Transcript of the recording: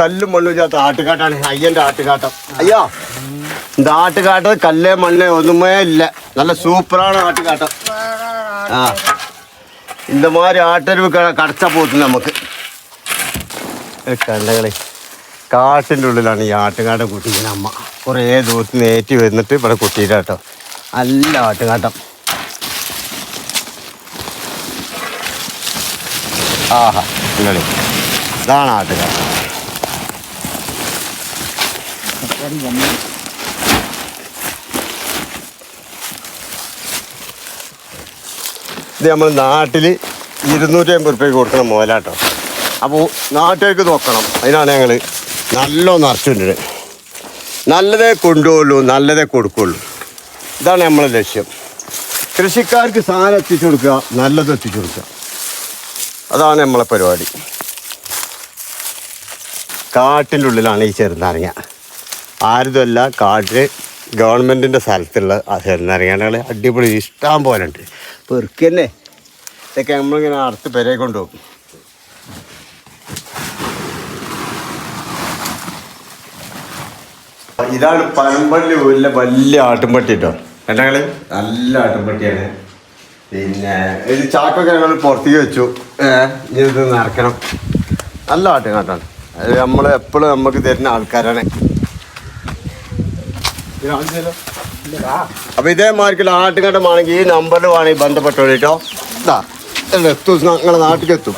കല്ലും മണ്ണും ഇല്ലാത്ത ആട്ടുകാട്ടാണ് അയ്യൻ്റെ ആട്ടുകാട്ടം. അയ്യോ ഇത് ആട്ടുകാട്ടം കല്ലേ മണ്ണ് ഒന്നുമേ ഇല്ല. നല്ല സൂപ്പറാണ് ആട്ടുകാട്ടം. ആ இந்த மாதிரி ആട്ടരുവ് കടച്ച പോത്തുന്നു നമുക്ക്. കണ്ടകളെ കാട്ടിൻ്റെ ഉള്ളിലാണ് ഈ ആട്ടുകാട്ടം കുട്ടിക്കുന്ന അമ്മ. കുറേ ദൂരത്ത് നേറ്റി വന്നിട്ട് ഇവിടെ കുട്ടിയിട്ട കേട്ടോ. നല്ല ആട്ടുകാട്ടം. ആഹാ കണ്ടളി ഇതാണ് ആട്ടുകാട്ടം. ഇത് നമ്മൾ നാട്ടിൽ 250 രൂപയ്ക്ക് കൊടുക്കണം മുതലാട്ടോ. അപ്പോൾ നാട്ടിലേക്ക് നോക്കണം. അതിനാണ് ഞങ്ങൾ നല്ല നിറച്ചുണ്ട്. നല്ലതേ കൊണ്ടുപോകുള്ളൂ, നല്ലതേ കൊടുക്കുള്ളൂ. ഇതാണ് നമ്മളെ ലക്ഷ്യം. കൃഷിക്കാർക്ക് സാധനം എത്തിച്ചു കൊടുക്കുക, നല്ലത് എത്തിച്ചു കൊടുക്കുക. അതാണ് നമ്മളെ പരിപാടി. കാട്ടിൻ്റെ ഉള്ളിലാണ് ഈ ചെറുനാരങ്ങ. ആരുതല്ല, കാട്ടിൽ ഗവൺമെൻറ്റിൻ്റെ സ്ഥലത്തുള്ള ആ ചെറുനാരങ്ങകൾ അടിപൊളി ഇഷ്ടം പോലെ ഉണ്ട്. പെറുക്കന്നെ ഇതൊക്കെ നമ്മളിങ്ങനെ അടുത്ത് പെരയെ കൊണ്ടുപോകും. ഇതാണ് പനമ്പള്ളി ഊരിലെ വലിയ ആട്ടുംപട്ടി കേട്ടോ. ഞങ്ങൾ നല്ല ആട്ടുംപട്ടിയാണ്. പിന്നെ ഇത് ചാക്കൊക്കെ ഞങ്ങൾ പുറത്തേക്ക് വെച്ചു. ഇത് നിറക്കണം. നല്ല ആട്ടുകാട്ടാണ്. അത് നമ്മൾ എപ്പോഴും നമുക്ക് തരുന്ന ആൾക്കാരാണ്. അപ്പൊ ഇതേമാതിരിക്കുള്ള ആട്ടുകാട്ടമാണെങ്കിൽ ഈ നമ്പറിൽ വേണമെങ്കിൽ ബന്ധപ്പെട്ടോളൂ കേട്ടോ. ഇതാ എത്തും, നിങ്ങളുടെ നാട്ടിലേക്ക് എത്തും.